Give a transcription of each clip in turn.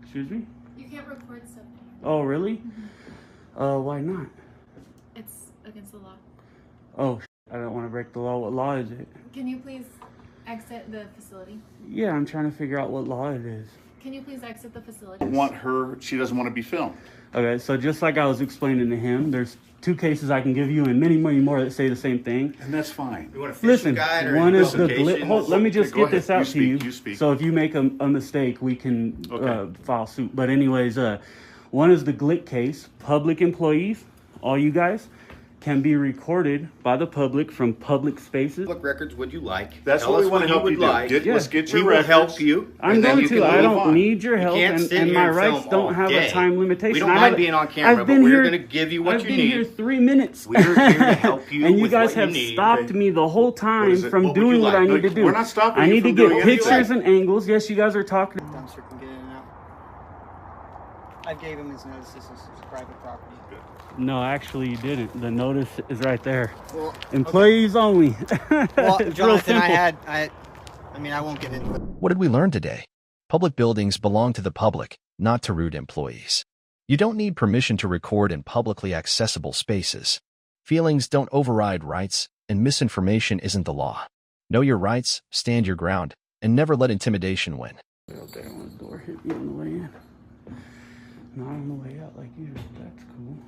Excuse me? You can't record stuff. Oh, really? Why not? It's against the law. Oh, I don't want to break the law. What law is it? Can you please exit the facility? Yeah, I'm trying to figure out what law it is. Can you please exit the facility? She doesn't want to be filmed. Okay, so just like I was explaining to him, there's 2 cases I can give you and many, many more that say the same thing. And that's fine. You want a fishing Listen, guide or one any is the qualifications? let me just Okay, go get this ahead. out to you. You speak. So if you make a mistake, we can Okay. file suit. But anyways, one is the Glick case. Public employees, all you guys, can be recorded by the public from public spaces. What records would you like? That's Tell what we us want to help would you do. like. Let's get your We will records. help you. I'm and then going you can to. I move don't on. need your help, can't and, sit and here my and rights film don't all have day. a time limitation. We don't mind being on camera, I've but been we're here- going to give you what I've you been need. here 3 minutes. We're here to help you And you with guys what you have need. stopped Okay. me the whole time is it? from What would doing you what like? I need Look, to do. we're not stopping I you need to from get doing pictures anything. and angles. Yes, you guys are talking. Dumpster can get in and out. I gave him his notice. This is private property. No, actually, you didn't. The notice is right there. Well, Employees only. well, It's real Jonathan, simple. I mean, I won't get into it. What did we learn today? Public buildings belong to the public, not to rude employees. You don't need permission to record in publicly accessible spaces. Feelings don't override rights, and misinformation isn't the law. Know your rights, stand your ground, and never let intimidation win. Out there when the door hit me on the way in. Not on the way out like usual. That's cool.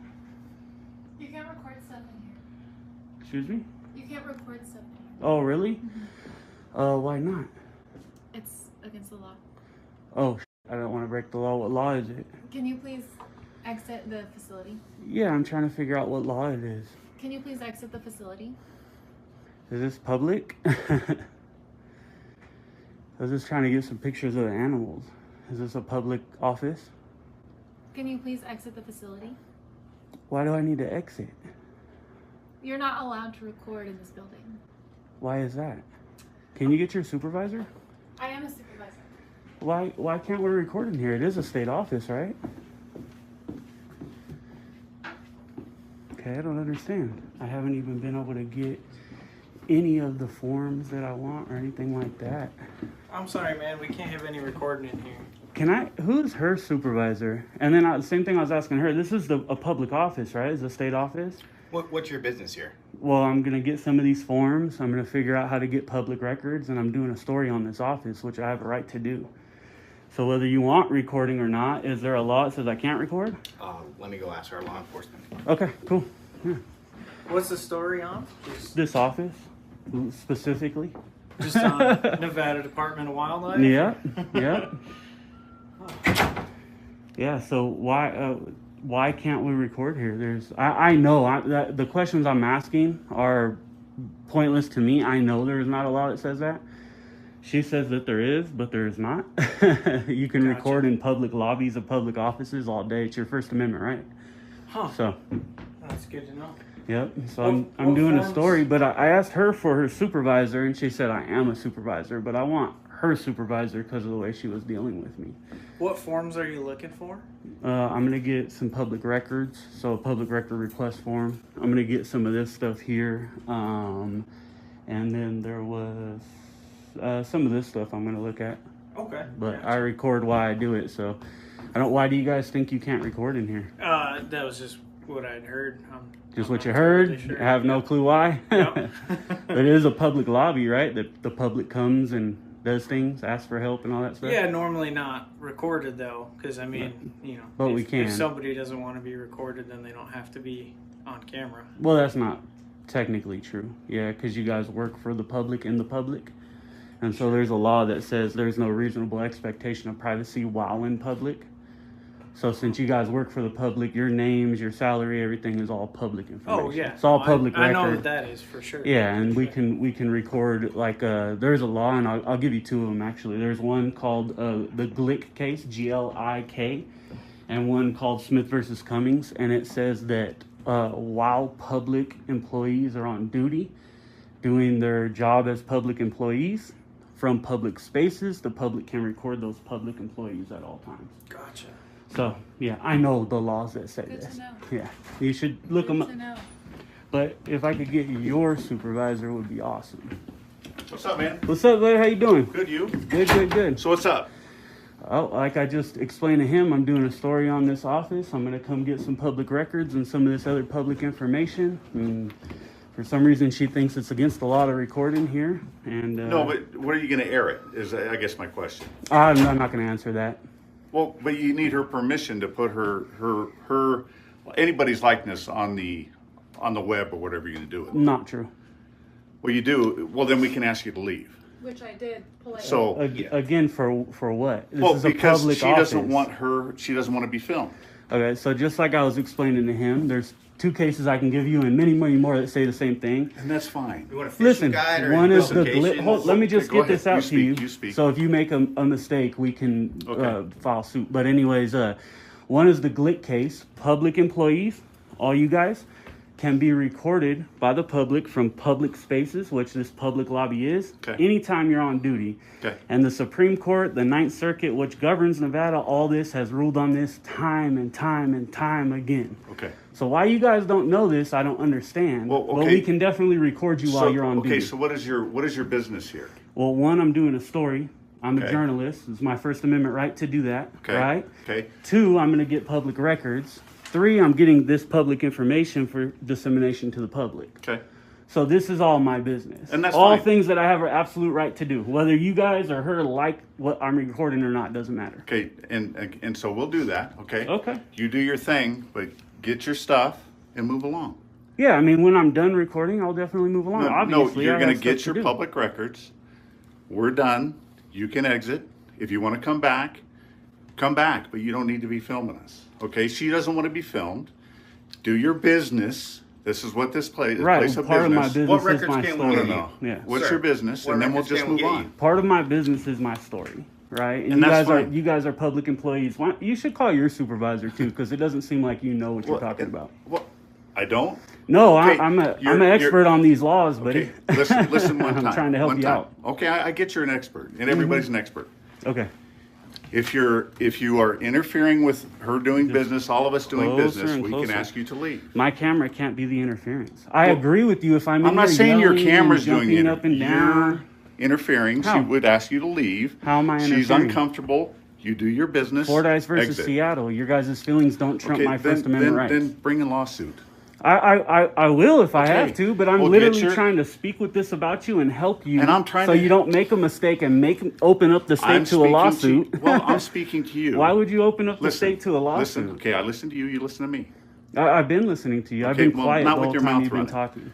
You can't record stuff in here. Excuse me? You can't record stuff in here. Oh, really? Why not? It's against the law. Oh, I don't want to break the law. What law is it? Can you please exit the facility? Yeah, I'm trying to figure out what law it is. Can you please exit the facility? Is this public? I was just trying to get some pictures of the animals. Is this a public office? Can you please exit the facility? Why do I need to exit? You're not allowed to record in this building. Why is that? Can you get your supervisor? I am a supervisor. Why can't we record in here? It is a state office, right? Okay, I don't understand. I haven't even been able to get any of the forms that I want or anything like that. I'm sorry, man. We can't have any recording in here. Can I? Who's her supervisor? And then the same thing I was asking her. This is a public office, right? It's a state office. What's your business here? Well, I'm gonna get some of these forms. I'm gonna figure out how to get public records, and I'm doing a story on this office, which I have a right to do. So whether you want recording or not, is there a law that says I can't record? Let me go ask our law enforcement. Okay, cool. Yeah. What's the story on? This office, specifically. Just on Nevada Department of Wildlife? Yeah, yeah. Yeah, so why can't we record here? I know the questions I'm asking are pointless to me. I know there's not a law that says that. She says that there is, but there is not. You can record in public lobbies of public offices all day. It's your First Amendment right. Huh. So That's good to know. yep. So I'm doing a story, but I asked her for her supervisor, and she said I am a supervisor, but I want her supervisor because of the way she was dealing with me. What forms are you looking for? I'm gonna get some public records, so a public record request form. I'm gonna get some of this stuff here, and then there was some of this stuff I'm gonna look at. Okay. But I record why I do it, so I don't. Why do you guys think you can't record in here? That was just what I'd heard. Just I'm what you not heard? totally sure. I have no clue why. Yep. But it is a public lobby, right? That the public comes and does things, asks for help and all that stuff. Yeah, normally not recorded though, because I mean, But if, we can. If somebody doesn't want to be recorded, then they don't have to be on camera. Well, that's not technically true. Yeah, because you guys work for the public in the public. And so there's a law that says there's no reasonable expectation of privacy while in public. So since you guys work for the public, your names, your salary, everything is all public information. Oh yeah, It's all No, public I record. know what that is for sure. Yeah, and we can record like there's a law, and I'll give you 2 of them actually. There's one called the Glick case, Glik, and one called Smith versus Cummings, and it says that while public employees are on duty, doing their job as public employees from public spaces, the public can record those public employees at all times. Gotcha. So yeah, I know the laws that say Good this. to know. Yeah, you should look them up. Good to know. But if I could get your supervisor, it would be awesome. What's up, man? What's up, buddy? How you doing? Good, you? Good, good, good. So what's up? Oh, like I just explained to him, I'm doing a story on this office. I'm going to come get some public records and some of this other public information. And for some reason, she thinks it's against the law to record in here. And No, but what are you going to air it? Is I guess my question. I'm not going to answer that. Well, but you need her permission to put her anybody's likeness on the web or whatever you're going to do it. Not true. Well, you do. Well, then we can ask you to leave. Which I did politely. So Again, for what? This well, is a because public she office. doesn't want to be filmed. Okay, so just like I was explaining to him, there's 2 cases I can give you and many, many more that say the same thing. And that's fine. You want a fishing Listen, guide or one any is the publication? let me just Go get this ahead. out to you. You speak. So if you make a mistake, we can Okay. file suit. But anyways, one is the Glick case. Public employees, all you guys, can be recorded by the public from public spaces, which this public lobby is, Okay. anytime you're on duty. Okay. And the Supreme Court, the Ninth Circuit, which governs Nevada, all this has ruled on this time and time and time again. Okay. So why you guys don't know this, I don't understand. Well, But okay. we can definitely record you while you're on duty. Okay, so what is your business here? Well, one, I'm doing a story. I'm a Okay. journalist. It's my First Amendment right to do that, Okay. right? Okay. 2, I'm going to get public records. 3, I'm getting this public information for dissemination to the public. Okay. So this is all my business. And that's all fine. things that I have an absolute right to do. Whether you guys or her like what I'm recording or not, doesn't matter. Okay, and so we'll do that, okay? Okay. You do your thing, but get your stuff and move along. Yeah, I mean, when I'm done recording, I'll definitely move along. No, Obviously, you're I going have to get stuff your do. public records. We're done. You can exit. If you want to come back, but you don't need to be filming us, okay? She doesn't want to be filmed. Do your business. This is what this place Right, place of part of my business. business What is records my can we story. get you? No. Yeah. What's Sir, your business? what And then we'll records just can we move get on. you? Part of my business is my story, right? And that's fine. you guys are public employees. You should call your supervisor too, because it doesn't seem like you know what you're talking about. Well, I don't. No, Okay, I'm you're- an expert on these laws, buddy. Okay, listen one time. I'm trying to help one you time. out. Okay, I get you're an expert, and everybody's an expert. Okay. If you are interfering with her doing business, all of us doing closer business, and we closer. can ask you to leave. My camera can't be the interference. I Well, agree with you if I'm. I'm not saying your camera's doing it it. up and down. You're interfering. She How? would ask you to leave. How am I She's interfering? uncomfortable. You do your business. Fordyce versus exit. Seattle. Your guys' feelings don't trump my First Amendment rights. Then bring a lawsuit. I will if I Okay. have to, but I'm Well, literally get your- trying to speak with this about you and help you. And I'm trying so to- you don't make a mistake and open up the state I'm to a speaking lawsuit. well, I'm speaking to you. Why would you open up the Listen, state to a lawsuit? Listen, okay, I listen to you. You listen to me. I've been listening to you. I've Okay, been well, quiet not the with whole your time mouth you've been running. talking.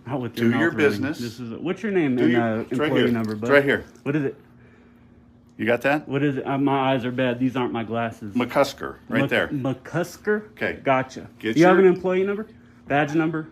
Not with Do your mouth your running. business. This is what's your name Do and your- it's right employee here. number, It's bud? right here. What is it? You got that? What is it? My eyes are bad. These aren't my glasses. McCusker, right there. McCusker? Okay. Gotcha. Get Do you have your- an employee number? Badge number?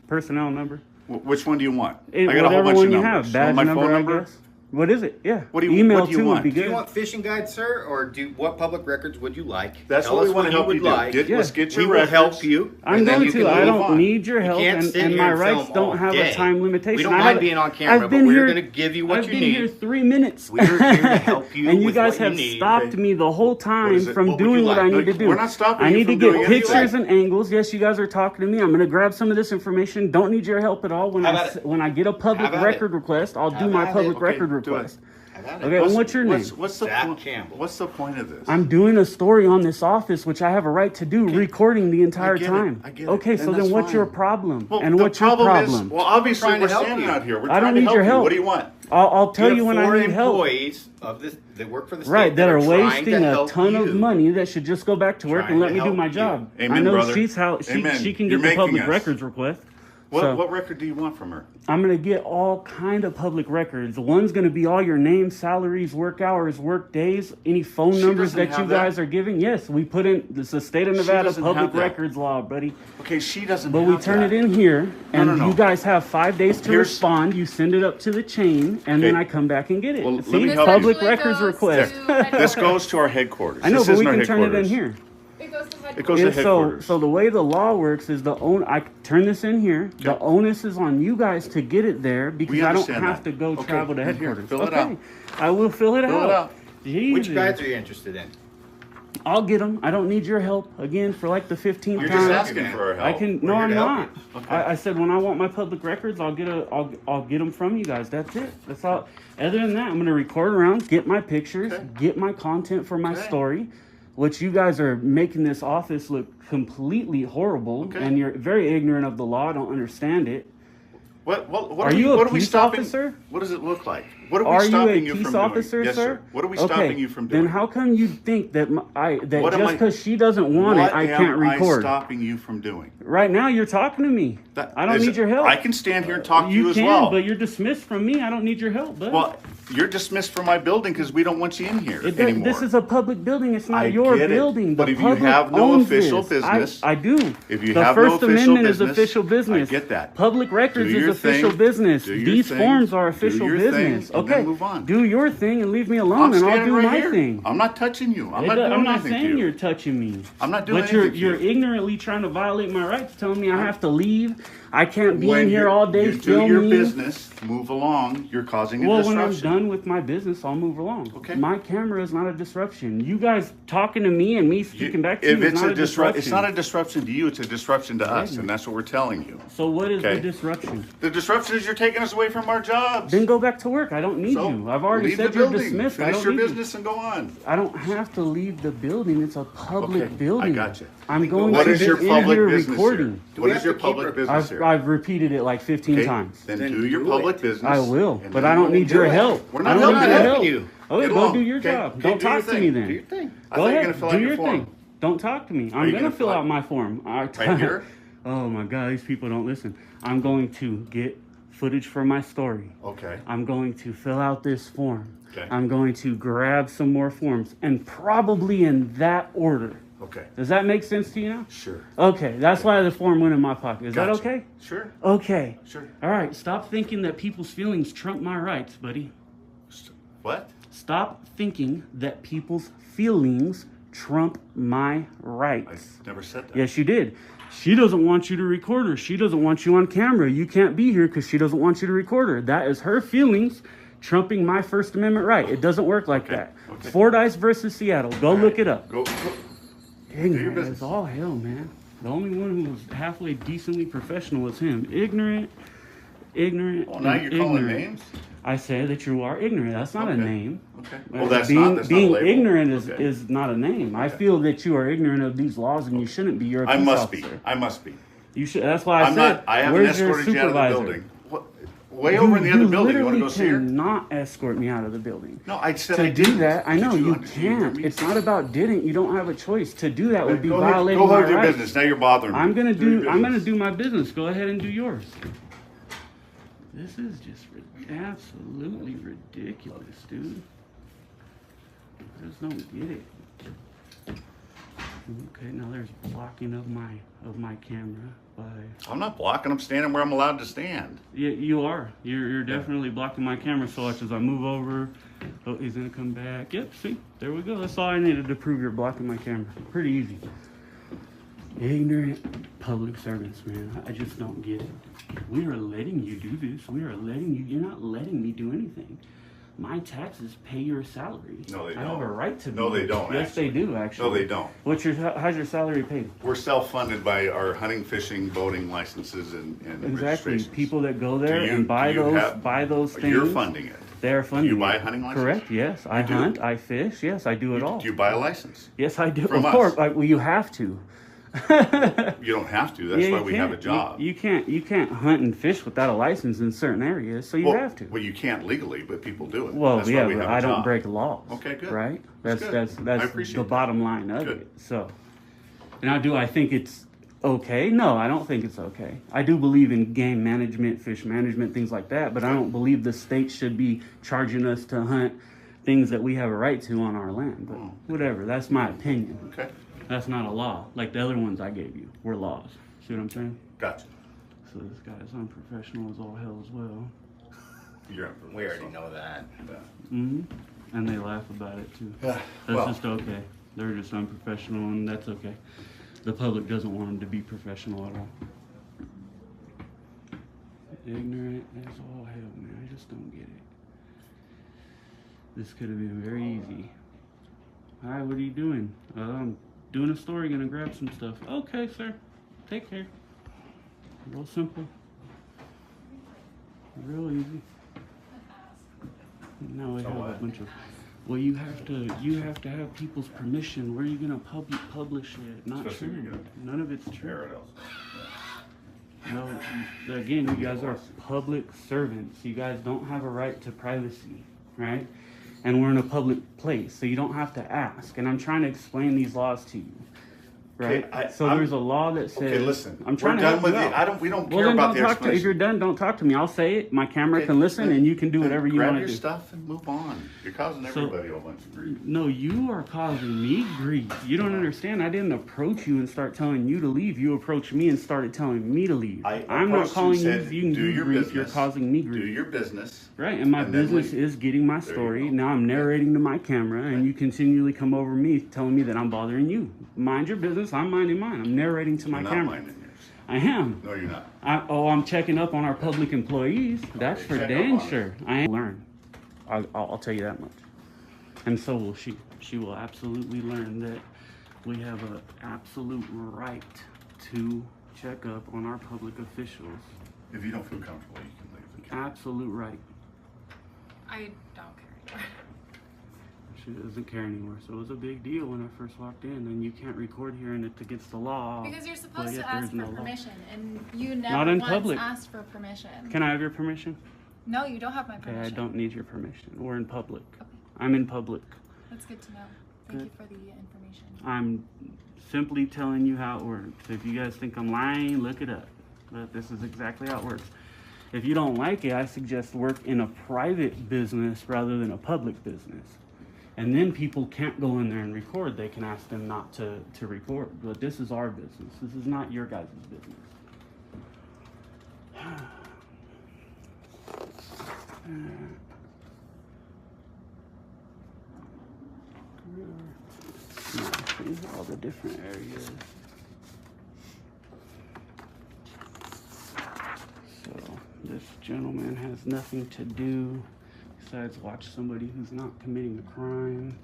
Personnel number? Which one do you want? It, I got a whole whatever bunch one of you numbers. have. Badge my number, phone I number? guess. What is it? Yeah. What do you- Email what do you too would want? be Do good. you want fishing guides, sir, or what public records would you like? That's Tell what we us want to you help would you do. like. Let's get your We will records. help you. I'm and then going you to. can I move don't on. need your help, can't and, sit and here my and rights film don't all have day. a time limitation. We don't I mind have- being on camera, I've but been we're here- going to give you what I've you been need. here 3 minutes. We're here to help you and you with guys what you have need. stopped Okay. me the whole time is it? from What would doing you what I like? need to Look, do. we're not stopping I you need to from doing get what you pictures like. and angles. Yes, you guys are talking to me. I'm going to grab some of this information. Don't need your help at all. When How about it? when I get a public How about record it? record, I'll How do my about it? public Okay, record do it. request. I got it. Okay, and what's your name? What's the Zach point? Campbell. What's the point of this? I'm doing a story on this office, which I have a right to do, recording the entire I get it. time. I get it. Okay, And so then that's what's your fine. problem? Well, and the what's your problem? Is, well, obviously trying we're to help standing you. out here. We're I don't trying to need help your you. help. What do you want? I'll tell have you when I four need help. employees of this that work for the state Right, that are trying to wasting a help ton you. of money that should just go back to work Trying and let to me do help my you. job. Amen, I know brother. she Amen. can You're get the making public us. records request. What, So- what record do you want from her? I'm gonna get all kind of public records. One's gonna be all your names, salaries, work hours, work days, any phone She numbers doesn't that you have that. guys are giving. Yes, we put in this is the state of Nevada doesn't public have that. records law, buddy. Okay, she doesn't. But have we turn that. it in here, and no. you guys have 5 days to Here's- respond. You send it up to the chain, and then Okay. I come back and get it. Well, let See, me help public you. records This actually request. goes to This goes to our headquarters. I know, This but we isn't our can turn it in headquarters. here. It goes to It goes to Yeah, so, headquarters. so the way the law works is I turn this in here. The Okay. onus is on you guys to get it there because We I don't understand have that. to go Okay, travel to and here, headquarters. fill it okay, out. I will fill it Fill out. it out. Jesus. Which guides are you interested in? I'll get them. I don't need your help again for like the 15th You're time. just asking for our help. I can. We're No, here I'm to help not. you. Okay. I said when I want my public records, I'll get them from you guys. That's it. That's all. Other than that, I'm gonna record around, get my pictures, Okay. get my content for my Okay. story. Which you guys are making this office look completely horrible, Okay. and you're very ignorant of the law. Don't understand it. What Are you a what are we peace stopping? officer? What does it look like? What are we Are you a stopping you peace from officer, doing? Yes, sir? What are we Okay, stopping you from doing? Then how come you think that What am just I- because she doesn't want what it, I can't am record? I stopping you from doing? Right now, you're talking to me. I don't need your help. I can stand here and talk to you as can, well. but you're dismissed from me. I don't need your help, bud. Well, you're dismissed from my building because we don't want you in here It does- anymore. this is a public building. It's not I your get it, building. but The if you public have no owns official this. business- I do. If you the have no First official Amendment business, is official business. I get that. Public records Do is your official thing. business. Do your These thing. forms are Do official your business. thing, and Okay, then move on. do your thing and leave me I'm alone, and I'll standing do right my here. thing. I'm not touching you. I'm not I'm doing not anything to saying you. you're touching me. I'm not doing But anything to you're you. ignorantly trying to violate my rights, telling me I have to leave. I can't be When in here you- all day you do filming. your business, move along. You're causing a Well, when I'm disruption. done with my business, I'll move along. Okay. My camera is not a disruption. You guys talking to me and me speaking back to if you is it's not a disruption. it's not a disruption to you. It's a disruption to us, and that's what we're telling you. So what is Okay. the disruption? The disruption is you're taking us away from our jobs. Then go back to work. I don't need So, you. I've already leave said the you're building. dismissed. I Finish don't your need you. business and go on. I don't have to leave the building. It's a public Okay, building. I got you. I'm going What to is your be in public here business recording. here? Do What we is have your to keep public her- business here? I've repeated it like 15 Okay, times. Then Then do your do public it. business. I will, and but then I don't we'll need do your it. help. We're I not don't need helping your you. help. you. Okay, Get go along. do your Okay, job. okay, Don't do your talk to thing. me Do then. Do your thing. I Go thought you were ahead, gonna fill do out your your form. thing. Don't talk to me. I'm you gonna gonna fill fill out out- my form. Right here? Oh my God, these people don't listen. I'm going to get footage for my story. Okay. I'm going to fill out this form. Okay. I'm going to grab some more forms, and probably in that order. Okay. Does that make sense to you now? Sure. Okay, that's why the form went in my pocket. Is Gotcha. that okay? Sure. Okay. Sure. All right, stop thinking that people's feelings trump my rights, buddy. What? Stop thinking that people's feelings trump my I rights. never said that. Yes, you did. She doesn't want you to record her. She doesn't want you on camera. You can't be here because she doesn't want you to record her. That is her feelings trumping my First Amendment right. It doesn't work like Okay, that. okay. Fordyce versus Seattle. Go All look right. it up. Go. Ignorant business. as all hell, man. The only one who was halfway decently professional was him. Ignorant. Oh, now and you're calling ignorant. names? I say that you are ignorant. That's not a Okay. name. Okay. Well, that's being, not a being label. ignorant is, Okay. is not a name. I Okay. feel that you are ignorant of these laws and you shouldn't be. You're a I peace must officer. be. I must be. You should. That's why I I'm said. not. I haven't Where's your escorted you out of the supervisor? building. What? Way over in the other building. You want to go see her? Cannot escort me out of the building. No, I said To I do didn't. that, I Did know you did hear can't. me? It's not about didn't. You don't have a choice. To do that would be Go ahead, violating go my hold your rights. business. Now you're bothering me. I'm gonna your I'm gonna business. do my business. Go ahead and do yours. This is just absolutely ridiculous, dude. I just don't get it. Okay, now there's blocking of my camera by. I'm not blocking. I'm standing where I'm allowed to stand. Yeah, you are. You're definitely blocking my camera. So watch as I move over. Oh, he's gonna come back. Yep. See, there we go. That's all I needed to prove you're blocking my camera. Pretty easy. Ignorant public servants, man. I just don't get it. We are letting you do this. We are letting you. You're not letting me do anything. My taxes pay your salary. No, they I have don't. a right to. No, be. they don't, Yes, actually. they do. Actually. No, they don't. How's your salary paid? We're self-funded by our hunting, fishing, boating licenses and Exactly. registrations. People that go there Do you- and buy do you those have- things. You're funding it. They're funding. You buy it. a hunting license? Correct. Yes, I do? hunt. I fish. Yes, I do it all. Do you buy a license? Yes, I do. From Of us? course. Well, you have to. You don't have to. That's Yeah, why you we have a can't. job. You can't hunt and fish without a license in certain areas, so you well, have to. Well, you can't legally, but people do it. Well, That's yeah, why we but have a I don't job. break laws. Okay, good. Right? That's That's good. I that's appreciate the that. bottom line of Good. it. So, now do I think it's okay? No, I don't think it's okay. I do believe in game management, fish management, things like that, but I don't believe the state should be charging us to hunt things that we have a right to on our land. But whatever, that's my opinion. Okay, That's not a law. Like the other ones I gave you were laws. See what I'm saying? gotcha. So this guy's unprofessional as all hell as well. You're We already know that. hmm And they laugh about it too. Yeah. That's Well, just okay. They're just unprofessional, and that's okay. The public doesn't want them to be professional at all. Ignorant as all hell, man. I just don't get it. This could have been very easy. Hi, what are you doing? I'm doing a story, gonna grab some stuff. Okay, sir. Take care. Real simple. Real easy. Now we have a bunch of. Well, you have to have people's permission. Where are you gonna publish it? Not true. None of it's true. No, again, you guys are public servants. You guys don't have a right to privacy, right? And we're in a public place, so you don't have to ask. And I'm trying to explain these laws to you, right? Okay, There's a law that says. Okay, listen. I'm trying we're to done with help it. you out. We don't Well, care then about don't the talk to. explanation. If you're done, don't talk to me. I'll say it. My camera Okay, can listen, then- and you can do then whatever you grab want to your do. stuff and move on. You're causing everybody a whole bunch of grief. No, you are causing me grief. You don't understand. I didn't approach you and start telling you to leave. You approached me and started telling me to leave. I'm not calling you. Said, You can do your grief. business. You're causing me Do grief. your business. Right, and my and then business leave. is getting my There you story. go. Now I'm narrating to my camera, and you continually come over me telling me that I'm bothering you. Mind your business. I'm minding mine. I'm narrating to my You're not camera. minding yours. I am. No, you're not. I'm checking up on our public employees. That's for check dang up on sure. I am learn. I'll tell you that much. And so will she. She will absolutely learn that we have an absolute right to check up on our public officials. If you don't feel comfortable, you can leave. Absolute right. I don't care anymore. She doesn't care anymore. So it was a big deal when I first walked in, and you can't record here, and it's against the law. Because you're supposed But yet to ask there's for no law. permission, and you never Not in once public. asked for permission. Can I have your permission? No, you don't have my Okay, permission. I don't need your permission. We're in public. Okay. I'm in public. That's good to know. Thank Good. you for the information. I'm simply telling you how it works. If you guys think I'm lying, look it up. But this is exactly how it works. If you don't like it, I suggest work in a private business rather than a public business. And then people can't go in there and record. They can ask them not to record. But this is our business. This is not your guys' business. See all the different areas. So this gentleman has nothing to do besides watch somebody who's not committing a crime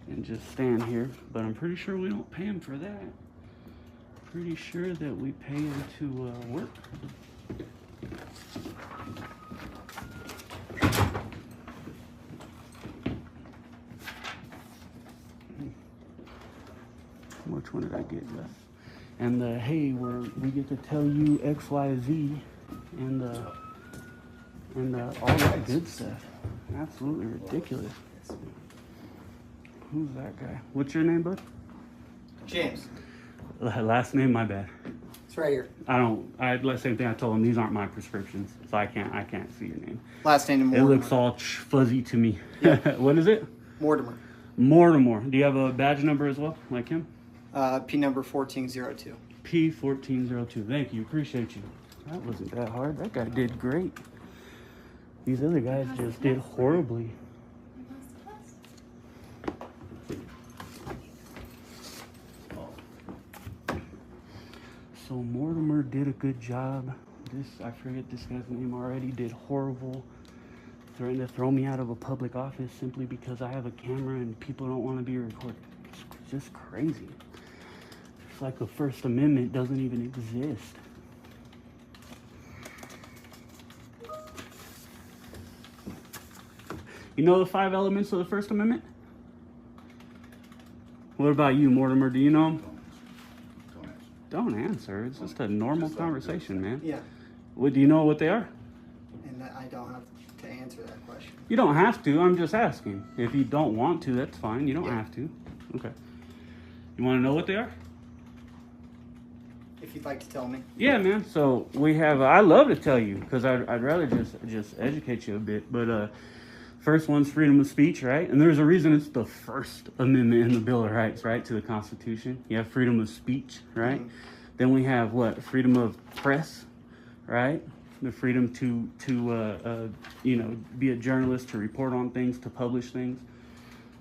and just stand here. But I'm pretty sure we don't pay him for that. Pretty sure that we pay him to work. Which one did I get left? And the hey, we get to tell you X, Y, Z, and all that good stuff. Absolutely ridiculous. Who's that guy? What's your name, bud? James. Last name, my bad. It's right here. Same thing I told him. These aren't my prescriptions, so I can't see your name. Last name It Mortimer. looks all fuzzy to me. What is it? Mortimer. Mortimer. Do you have a badge number as well, like him? P number 1402. P1402. Thank you. Appreciate you. That wasn't that hard. That guy did great. These other guys just did horribly. So Mortimer did a good job. I forget this guy's name already, did horrible. Threatened to throw me out of a public office simply because I have a camera and people don't want to be recorded. It's just crazy. It's like the First Amendment doesn't even exist. You know the 5 elements of the First Amendment? What about you, Mortimer? Do you know them? Don't answer. Don't answer. It's just a normal conversation, man. Yeah. What do you know what they are? And I don't have to answer that question. You don't have to. I'm just asking. If you don't want to, that's fine. You don't Yeah. have to. Okay. You want to know what they are? If you'd like to tell me. Yeah, man. So we have. I love to tell you because I'd rather just educate you a bit. But first one's freedom of speech, right? And there's a reason it's the First Amendment in the Bill of Rights, right, to the Constitution. You have freedom of speech, right? Mhm. Then we have what? Freedom of press, right? The freedom to be a journalist, to report on things, to publish things.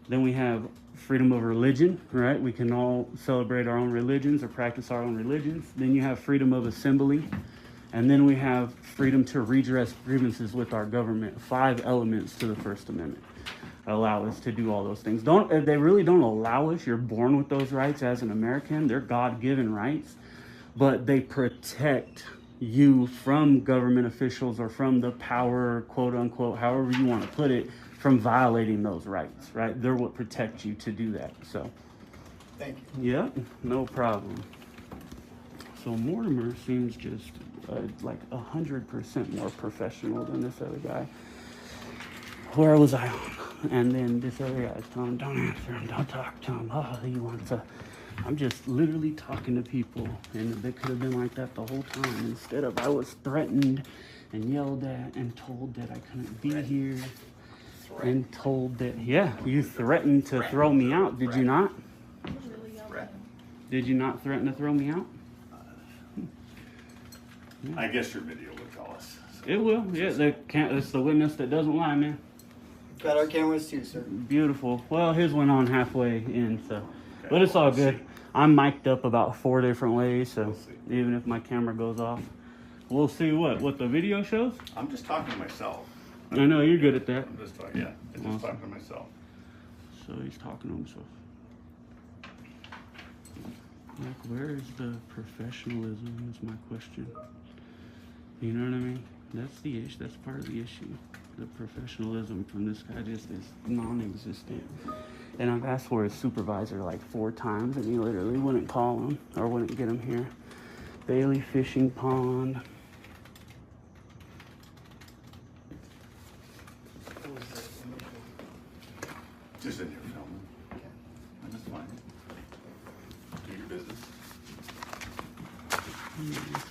Then we have freedom of religion, right? We can all celebrate our own religions or practice our own religions. Then you have freedom of assembly. And then we have freedom to redress grievances with our government. 5 elements to the First Amendment. allow us to do all those things. They really don't allow us. You're born with those rights as an American. They're God-given rights, but they protect you from government officials or from the power, quote unquote, however you want to put it, from violating those rights, right? They're what protect you to do that. So, Thank you. yeah, no problem. So Mortimer seems just like 100% more professional than this other guy. Where was I on? And then this other guy's telling him, don't answer him, don't talk to him. Oh, he wants to. I'm just literally talking to people, and they could have been like that the whole time. Instead of, I was threatened and yelled at and told that I couldn't be here, and told that, yeah, you threatened to throw me out, did you not? Really yelled at him. Did you not threaten to throw me out? I guess your video would tell us. So. It will, yeah. It's the witness that doesn't lie, man. Got our cameras too, sir. Beautiful. Well, his went on halfway in, so. But it's all good. I'm mic'd up about 4 different ways, so even if my camera goes off, we'll see what the video shows. I'm just talking to myself. I know you're good at that. I'm just talking, yeah. I'm just talking to myself. So he's talking to himself. Like, where is the professionalism? Is my question. You know what I mean? That's the issue. That's part of the issue. The professionalism from this guy just is non-existent. And I've asked for his supervisor like 4 times, and he literally wouldn't call him or wouldn't get him here. Bailey Fishing Pond. Just in here filming. I'm just fine. Do your business.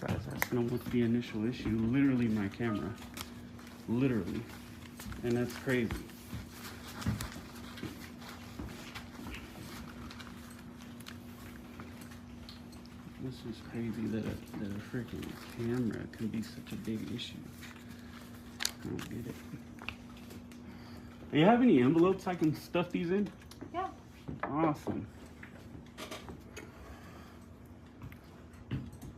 I was asking him what's the initial issue. Literally my camera. Literally. And that's crazy. This is crazy that a freaking camera can be such a big issue. I don't get it. Do you have any envelopes I can stuff these in? Yeah. Awesome.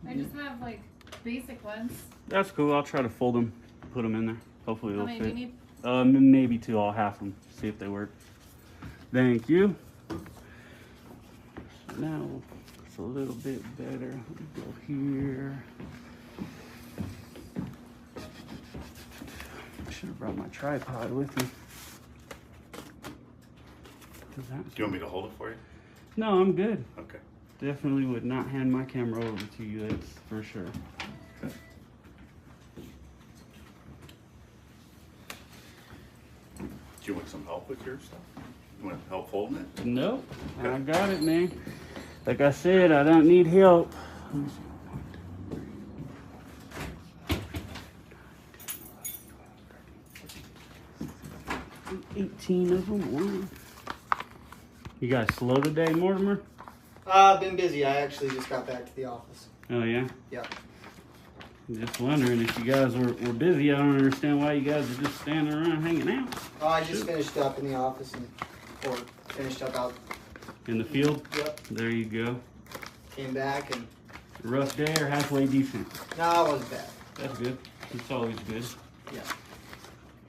I just have like basic ones. That's cool. I'll try to fold them, put them in there. Hopefully How it'll many do you fit. need? Maybe 2. I'll half them. See if they work. Thank you. So now it's a little bit better. Go here. I should have brought my tripod with me. Do you want me to hold it for you? No, I'm good. Okay. Definitely would not hand my camera over to you. That's for sure. Okay. Do you want some help with your stuff? You want help holding it? Nope. I got it, man. Like I said, I don't need help. Let me see. 18 of them. Wow. You guys slow today, Mortimer? I've been busy. I actually just got back to the office. Oh, yeah? Yeah. Just wondering if you guys were busy. I don't understand why you guys are just standing around hanging out. Oh, I just finished up in the office or finished up out. In the field? Yep. There you go. Came back and Rough day or halfway decent? no, it wasn't bad. That's good. It's always good. Yeah.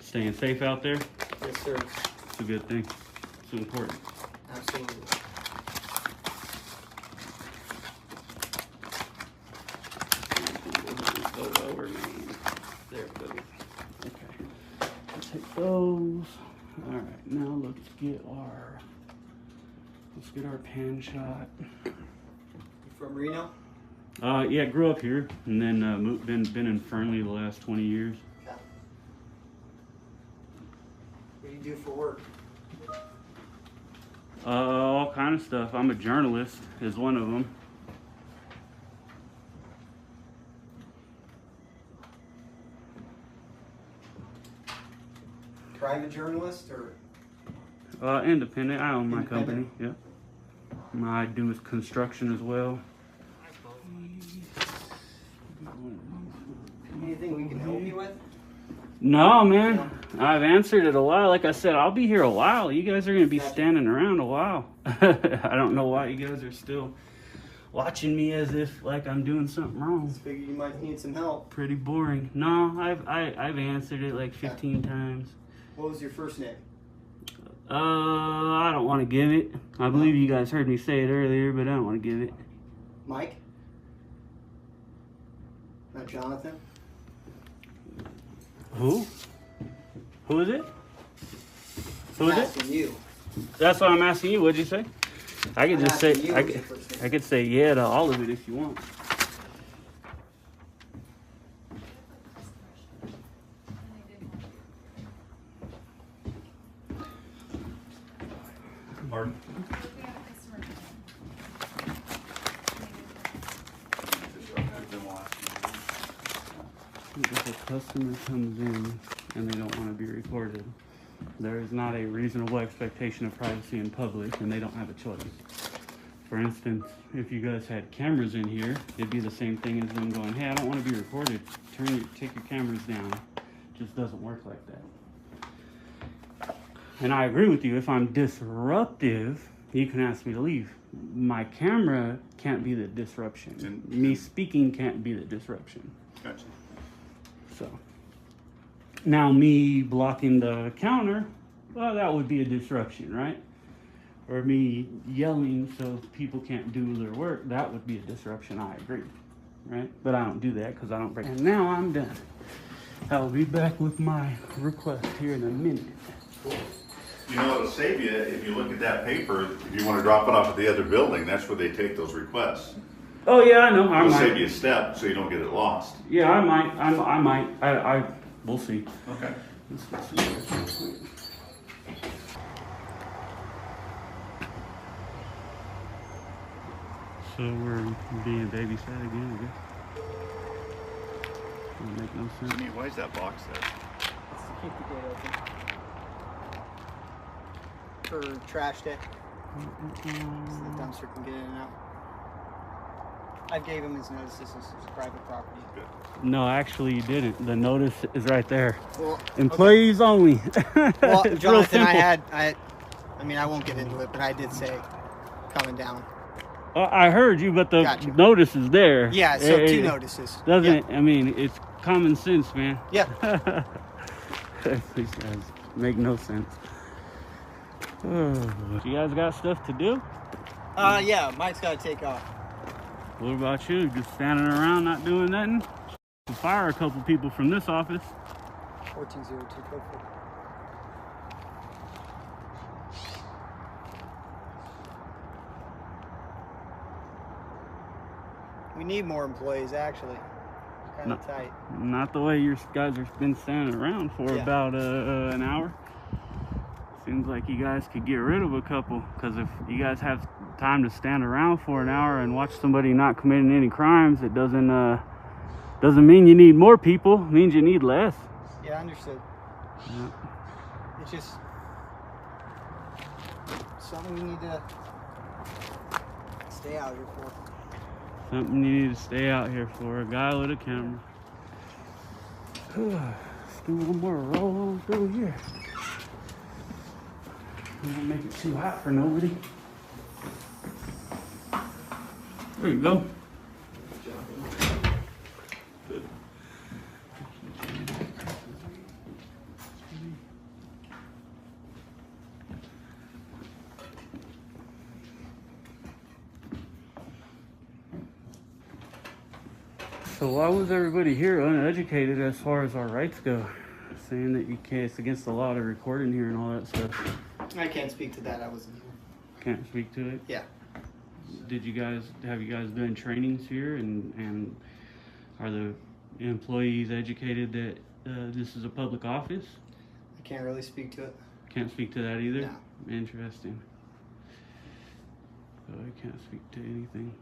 Staying safe out there? Yes, sir. It's a good thing. It's important. Absolutely. Go over, man. There it goes. Okay. I'll take those. All right. Now let's get our pan shot. You from Reno? Yeah, grew up here and then been in Fernley the last 20 years. Yeah. What do you do for work? All kind of stuff. I'm a journalist, is one of them. Private journalist or? Independent. I own my Independent. company. Yeah. I do construction as well. Anything we can help you with? No, man. I've answered it a while. Like I said, I'll be here a while. You guys are going to be standing around a while. I don't know why you guys are still watching me as if like I'm doing something wrong. Figure you might need some help. Pretty boring. No, I've answered it like 15 times. What was your first name? I don't want to give it. I believe you guys heard me say it earlier, but I don't want to give it. Mike? Not Jonathan? Who? Who is it? Who is it? Asking you. That's what I'm asking you. What'd you say? I could I'm just say asking you I what's could, your first name. I could say yeah to all of it if you want. Pardon? If a customer comes in and they don't want to be recorded, there is not a reasonable expectation of privacy in public, and they don't have a choice. For instance, if you guys had cameras in here, it'd be the same thing as them going, "Hey, I don't want to be recorded. Take your cameras down." It just doesn't work like that. And I agree with you. If I'm disruptive, you can ask me to leave. My camera can't be the disruption. And- Me speaking can't be the disruption. Gotcha. So now me blocking the counter, well, that would be a disruption, right? Or me yelling so people can't do their work, that would be a disruption. I agree, right? But I don't do that because I don't break. And now I'm done. I'll be back with my request here in a minute. You know, it'll save you if you look at that paper. If you want to drop it off at the other building, that's where they take those requests. Oh yeah, I know. I It'll save you might. a step so you don't get it lost. Yeah, I might. I might. We'll see. Okay. Let's see. So we're being babysat again, I guess. Doesn't make no sense. Why is that box there? Let's keep the gate open. For trash day. So the dumpster can get in and out. I gave him his notice. This is private property. Good. No, actually you didn't. The notice is right there. Well, Employees only. well, It's real Jonathan, simple. I mean, I won't get into it, but I did say coming down. I heard you, but the Gotcha. notice is there. Yeah, so It- two it notices. Doesn't Yeah. it? I mean, it's common sense, man. Yeah. These guys make no sense. Oh, you guys got stuff to do? Yeah, Mike's got to take off. What about you? Just standing around not doing nothing? We'll fire a couple people from this office. 1402 code 4. We need more employees, actually. Kind No. of tight. Not the way you guys have been standing around for Yeah. about an hour. Seems like you guys could get rid of a couple, because if you guys have time to stand around for an hour and watch somebody not committing any crimes, it doesn't mean you need more people. It means you need less. Yeah, understood. Yeah. It's just something we need to stay out here for. Something you need to stay out here for. A guy with a camera. Let's do one more roll on through here. Don't make it too hot for nobody. There you go. So why was everybody here uneducated as far as our rights go? Saying that you can't, it's against the law to record in here and all that stuff. I can't speak to that. I wasn't here. Can't speak to it. Yeah. Have you guys done trainings here, and are the employees educated that this is a public office? I can't really speak to it. Can't speak to that either? No. Interesting. So I can't speak to anything.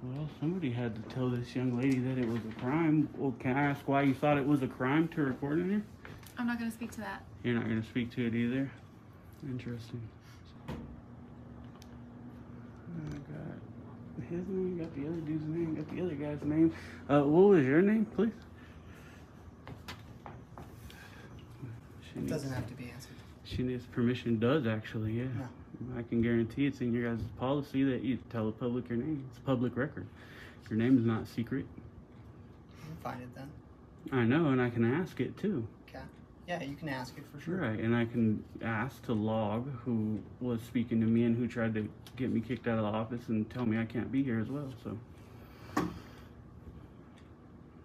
Well, somebody had to tell this young lady that it was a crime. Well, can I ask why you thought it was a crime to record in here? I'm not going to speak to that. You're not going to speak to it either? Interesting. I got his name, got the other dude's name, got the other guy's name. What was your name, please? She needs, Doesn't have to be answered. she needs permission, does actually, yeah. No. I can guarantee it's in your guys' policy that you tell the public your name. It's a public record. Your name is not secret. find it then. I know, and I can ask it too. Okay. Yeah, you can ask it for sure. Right, and I can ask to log who was speaking to me and who tried to get me kicked out of the office and tell me I can't be here as well. So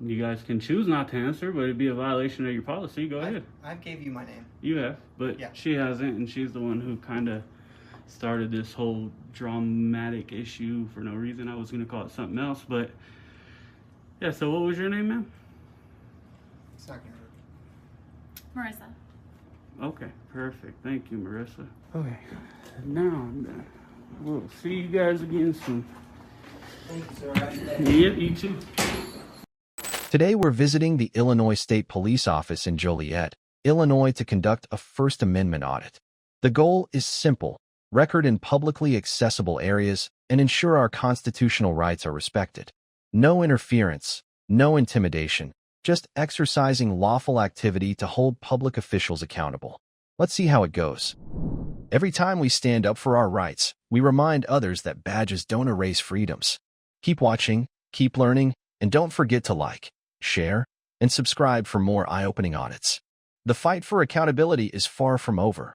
you guys can choose not to answer, but it'd be a violation of your policy. Go ahead. I gave you my name. You have, but Yeah. she hasn't, and she's the one who kind of started this whole dramatic issue for no reason. I was going to call it something else, but yeah. So what was your name, ma'am? It's not gonna hurt. Marissa. Okay, perfect. Thank you, Marissa. Okay, now I'm done. We'll see you guys again soon. Thank you, sir. Yep, you too. Today we're visiting the Illinois State Police Office in Joliet, Illinois to conduct a First Amendment audit. The goal is simple: record in publicly accessible areas and ensure our constitutional rights are respected. No interference, no intimidation, just exercising lawful activity to hold public officials accountable. Let's see how it goes. Every time we stand up for our rights, we remind others that badges don't erase freedoms. Keep watching, keep learning, and don't forget to like, share, and subscribe for more eye-opening audits. The fight for accountability is far from over.